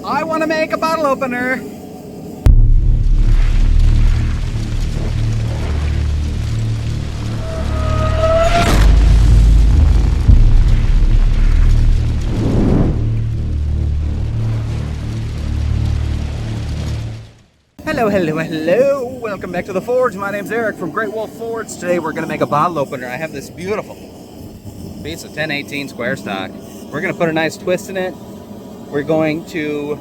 I want to make a bottle opener. Hello, hello, hello. Welcome back to the Forge. My name's Eric from Great Wolf Forge. Today we're going to make a bottle opener. I have this beautiful piece of 1018 square stock. We're going to put a nice twist in it. We're going to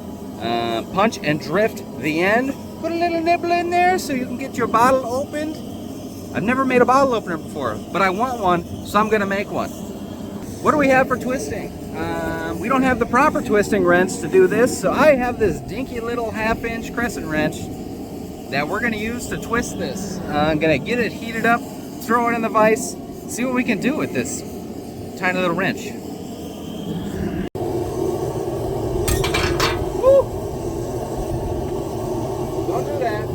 punch and drift the end. Put a little nibble in there so you can get your bottle opened. I've never made a bottle opener before, but I want one, so I'm going to make one. What do we have for twisting? We don't have the proper twisting wrench to do this, so I have this dinky little 1/2-inch crescent wrench that we're going to use to twist this. I'm going to get it heated up, throw it in the vise, see what we can do with this tiny little wrench. Woo! Don't do that.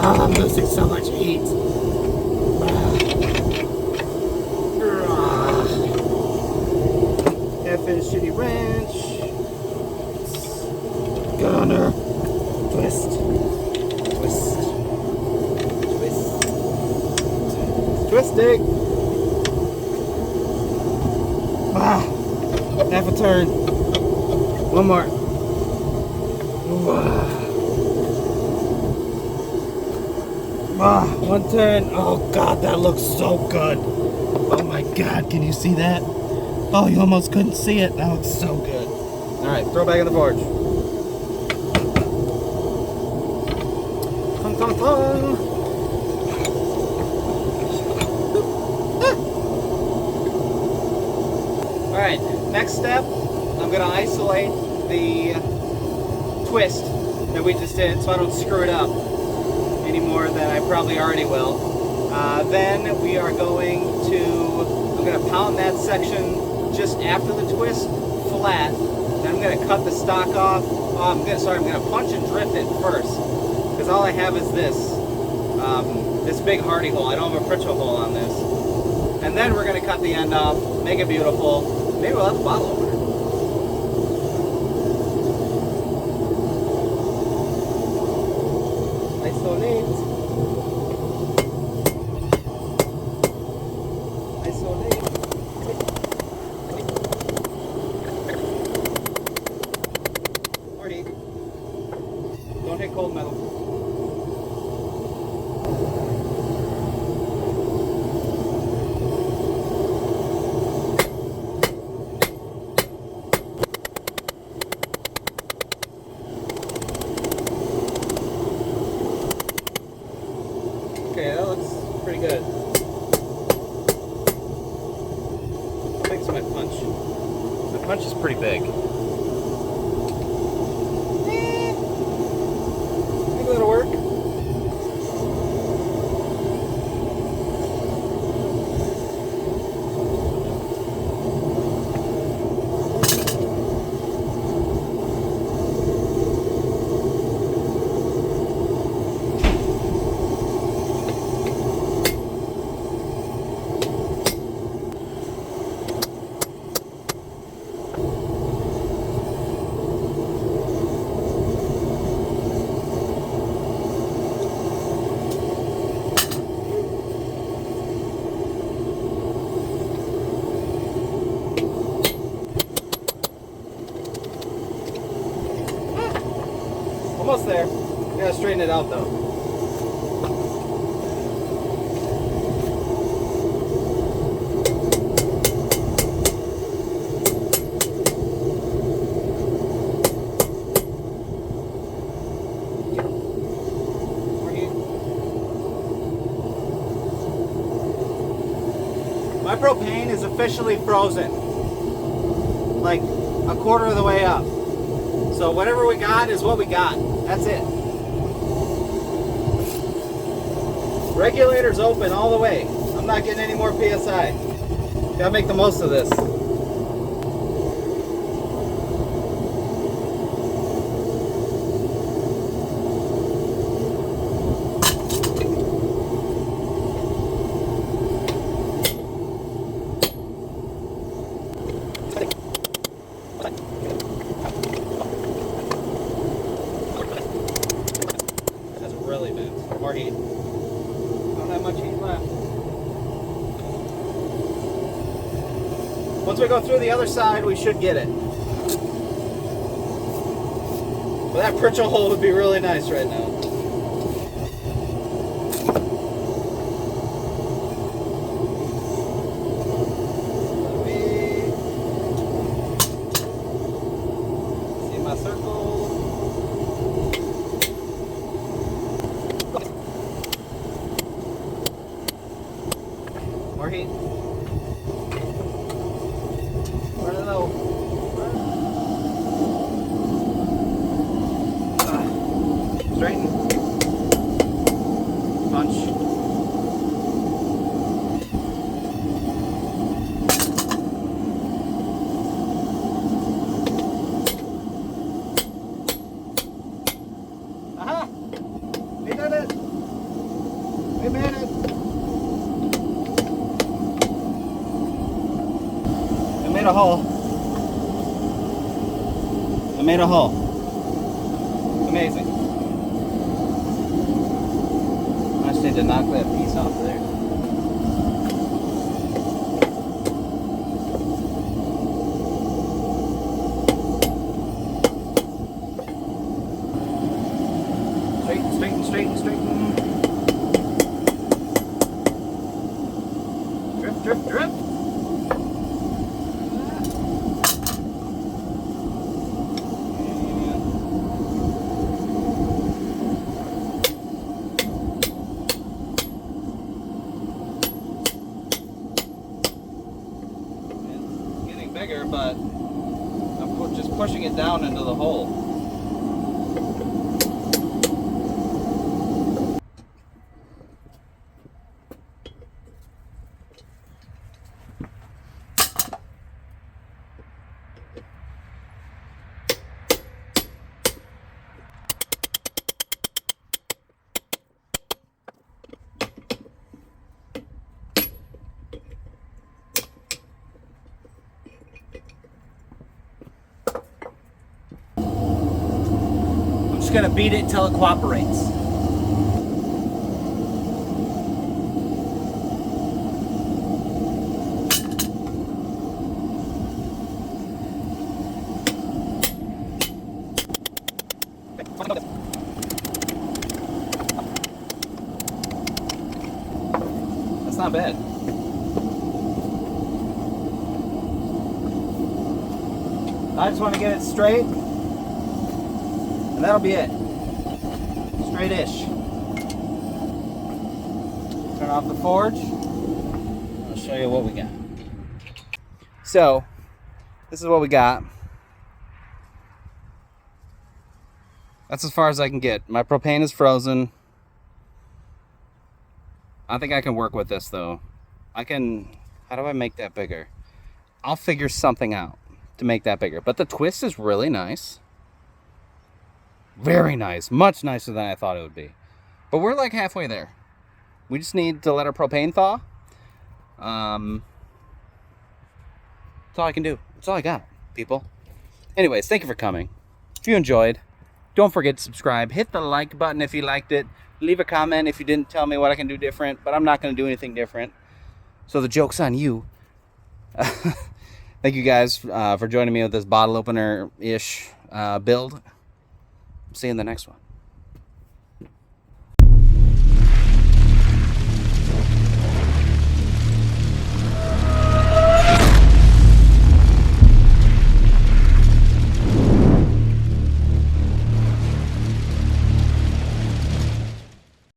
Oh, I'm losing so much heat. F-inch shitty wrench. Gunner. Twist. Twist. Twist. Twisting. Half a turn. One more. One turn. Oh God, that looks so good. Oh my God, can you see that? Oh, you almost couldn't see it. That looks so good. All right, throw back in the forge. Tung, tung, tung. All right, next step, I'm gonna isolate the twist that we just did so I don't screw it up any more than I probably already will. Then we are going to, I'm going to pound that section just after the twist flat. Then I'm going to cut the stock off. I'm going to punch and drift it first, because all I have is this big hardy hole. I don't have a Pritchard hole on this. And then we're going to cut the end off, make it beautiful. Maybe we'll have a bottle opener. Isolate. Isolate. Marty, don't hit cold metal. Okay, that looks pretty good. How big's my punch? My punch is pretty big. I think that'll work. Almost there. You gotta straighten it out though. My propane is officially frozen. Like a quarter of the way up. So whatever we got is what we got. That's it. Regulator's open all the way. I'm not getting any more PSI. Gotta make the most of this. That's really bad. More heat. Don't have much heat left. Once we go through the other side, we should get it. But that Pritchell hole would be really nice right now. See my circle. More heat. Running low. Straighten. Punch. Aha! We did it! We made it! I made a hole. I made a hole. Amazing. I just need to knock that piece off there. Straighten, straighten, straighten, straighten. Drip, drip, drip. Bigger, but I'm just pushing it down into the hole. Gonna beat it until it cooperates. That's not bad. I just want to get it straight. And that'll be it. Straight-ish. Turn off the forge. I'll show you what we got. So, this is what we got. That's as far as I can get. My propane is frozen. I think I can work with this though. How do I make that bigger? I'll figure something out to make that bigger. But the twist is really nice. Very nice. Much nicer than I thought it would be. But we're like halfway there. We just need to let our propane thaw. That's all I can do. That's all I got, people. Anyways, thank you for coming. If you enjoyed, don't forget to subscribe. Hit the like button if you liked it. Leave a comment if you didn't tell me what I can do different. But I'm not going to do anything different. So the joke's on you. Thank you guys for joining me with this bottle opener-ish build. See you in the next one.